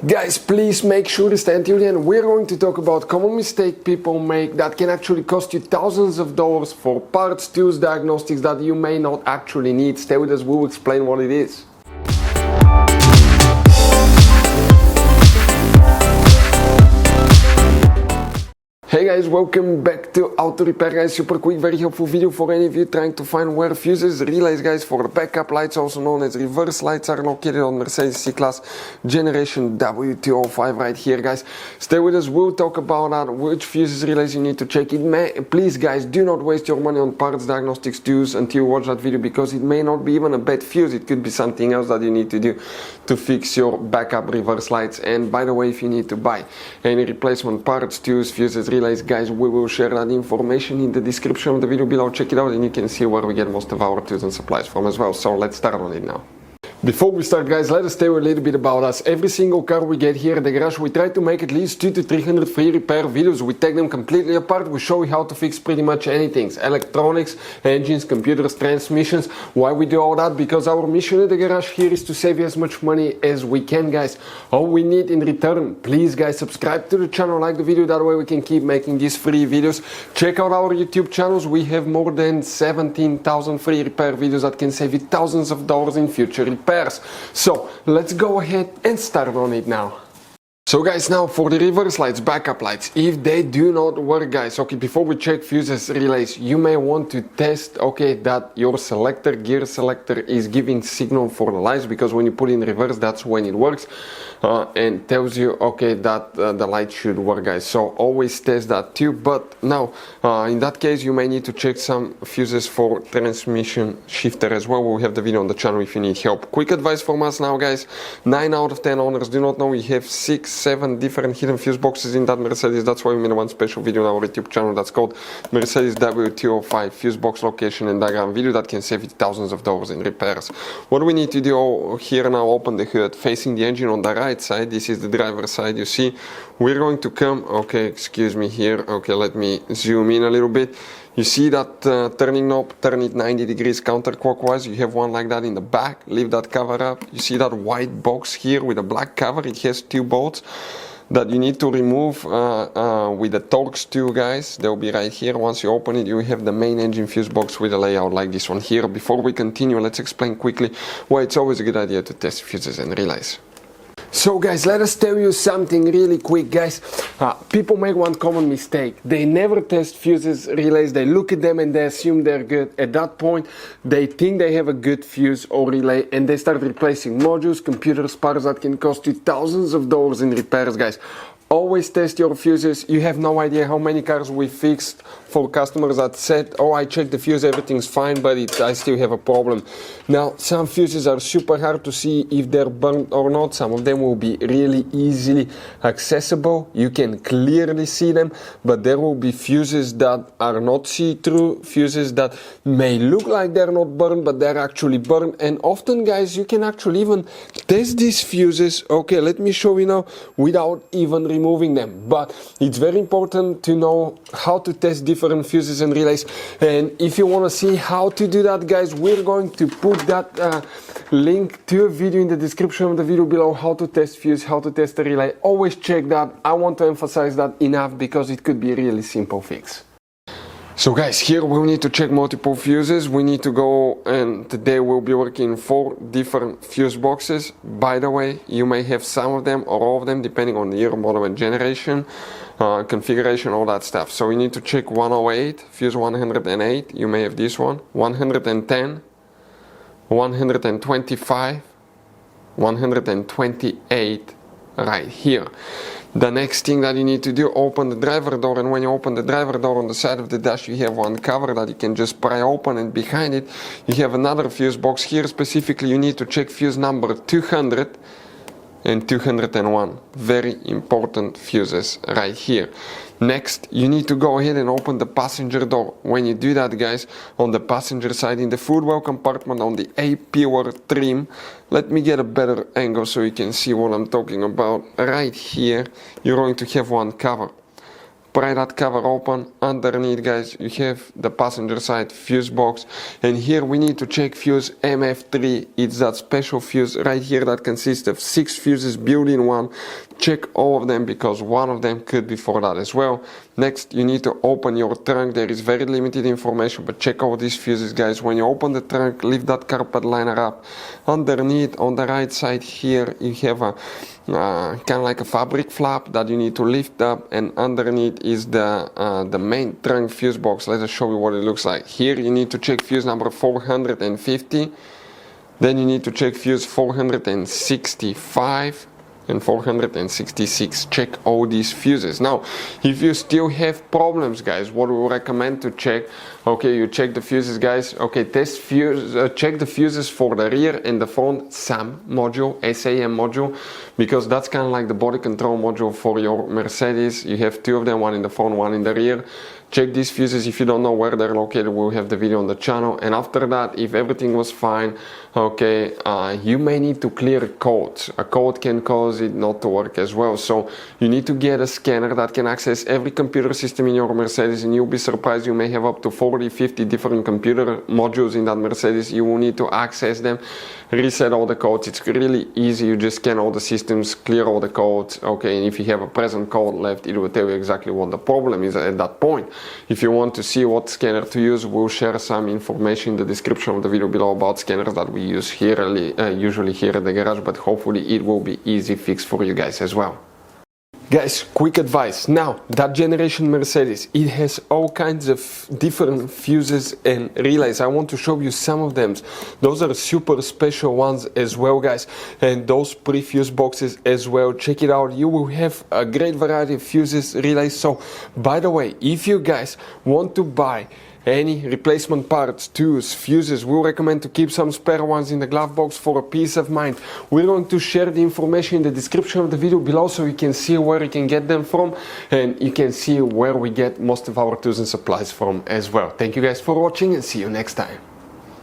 Guys, please make sure to stay until the end. We're going to talk about common mistake people make that can actually cost you thousands of dollars for parts, tools, diagnostics that you may not actually need. Stay with us, we'll explain what it is. Hey guys, welcome back to Auto Repair guys. Super quick, very helpful video for any of you trying to find where fuses, relays guys for the backup lights, also known as reverse lights, are located on Mercedes C-Class generation W205 right here guys. Stay with us, we'll talk about that, which fuses, relays you need to check. Please guys, do not waste your money on parts, diagnostics, tools until you watch that video, because it may not be even a bad fuse, it could be something else that you need to do to fix your backup reverse lights. And by the way, if you need to buy any replacement parts, tools, fuses, relays guys, we will share that information in the description of the video below. Check it out and you can see where we get most of our tools and supplies from as well. So let's start on it now. Before we start guys, let us tell you a little bit about us. Every single car we get here at the garage, we try to make at least 200 to 300 free repair videos. We take them completely apart, we show you how to fix pretty much anything. Electronics, engines, computers, transmissions. Why we do all that? Because our mission at the garage here is to save you as much money as we can guys. All we need in return, please guys, subscribe to the channel, like the video, that way we can keep making these free videos. Check out our YouTube channels, we have more than 17,000 free repair videos that can save you thousands of dollars in future repairs. So let's go ahead and start on it now. So guys, now for the reverse lights, backup lights, if they do not work guys, okay, before we check fuses, relays, you may want to test, okay, that your selector, gear selector is giving signal for the lights, because when you put in reverse, that's when it works and tells you, okay, that the light should work guys. So always test that too. But now in that case, you may need to check some fuses for transmission shifter as well. We'll have the video on the channel if you need help. Quick advice from us now guys, 9 out of 10 owners do not know we have 7 different hidden fuse boxes in that Mercedes. That's why we made one special video on our YouTube channel that's called Mercedes W205 fuse box location and diagram video that can save you thousands of dollars in repairs. What we need to do here now, open the hood facing the engine on the right side. This is the driver's side. You see, we're going to come, okay, excuse me here, okay, let me zoom in a little bit. You see that turning knob, turn it 90 degrees counterclockwise. You have one like that in the back, leave that cover up. You see that white box here with a black cover, it has 2 bolts that you need to remove with the Torx tool guys. They'll be right here. Once you open it, you have the main engine fuse box with a layout like this one here. Before we continue, let's explain quickly why it's always a good idea to test fuses and relays. So guys, let us tell you something really quick guys. People make one common mistake. They never test fuses, relays, they look at them and they assume they're good. At that point, they think they have a good fuse or relay and they start replacing modules, computers, parts that can cost you thousands of dollars in repairs guys. Always test your fuses. You have no idea how many cars we fixed for customers that said, oh, I checked the fuse, everything's fine, but I still have a problem. Now, some fuses are super hard to see if they're burnt or not. Some of them will be really easily accessible. You can clearly see them, but there will be fuses that are not see-through, fuses that may look like they're not burned, but they're actually burned. And often, guys, you can actually even test these fuses, okay, let me show you now, without even removing them. But it's very important to know how to test different fuses and relays, and if you want to see how to do that guys, we're going to put that link to a video in the description of the video below, how to test fuse, how to test a relay. Always check that. I want to emphasize that enough because it could be a really simple fix. So guys, here we need to check multiple fuses. We need to go, and today we'll be working 4 different fuse boxes. By the way, you may have some of them or all of them depending on the year, model and generation, configuration, all that stuff. So we need to check 108, fuse 108, you may have this one, 110, 125, 128 right here. The next thing that you need to do, open the driver door, and when you open the driver door, on the side of the dash you have one cover that you can just pry open, and behind it you have another fuse box. Here specifically you need to check fuse number 200 and 201. Very important fuses right here. Next, you need to go ahead and open the passenger door. When you do that, guys, on the passenger side in the footwell compartment on the A-pillar trim, let me get a better angle so you can see what I'm talking about. Right here, you're going to have one cover. pry that cover open. Underneath, guys, you have the passenger side fuse box, and here we need to check fuse MF3. It's that special fuse right here that consists of 6 fuses built in one. Check all of them because one of them could be for that as well. Next, you need to open your trunk. There is very limited information, but check all these fuses, guys. When you open the trunk, lift that carpet liner up. Underneath, on the right side here, you have a kind of like a fabric flap that you need to lift up, and underneath is the main trunk fuse box. Let us show you what it looks like. Here you need to check fuse number 450, then you need to check fuse 465 and 466. Check all these fuses. Now, if you still have problems, guys, what we recommend to check, okay, you check the fuses, guys. Okay, test fuse, check the fuses for the rear and the front SAM module, because that's kind of like the body control module for your Mercedes. You have 2 of them, one in the front, one in the rear. Check these fuses. If you don't know where they're located, we'll have the video on the channel. And after that, if everything was fine, okay, you may need to clear codes. A code can cause it not to work as well. So you need to get a scanner that can access every computer system in your Mercedes, and you'll be surprised, you may have up to 40, 50 different computer modules in that Mercedes. You will need to access them, reset all the codes. It's really easy. You just scan all the systems, clear all the codes, okay, and if you have a present code left, it will tell you exactly what the problem is at that point. If you want to see what scanner to use, we'll share some information in the description of the video below about scanners that we use here, usually here at the garage, but hopefully it will be easy fix for you guys as well. Guys, quick advice. Now, that generation Mercedes, it has all kinds of different fuses and relays. I want to show you some of them. Those are super special ones as well, guys. And those pre-fuse boxes as well. Check it out. You will have a great variety of fuses, relays. So, by the way, if you guys want to buy any replacement parts, tools, fuses, we'll recommend to keep some spare ones in the glove box for a peace of mind. We're going to share the information in the description of the video below so you can see where you can get them from, and you can see where we get most of our tools and supplies from as well. Thank you guys for watching, and see you next time.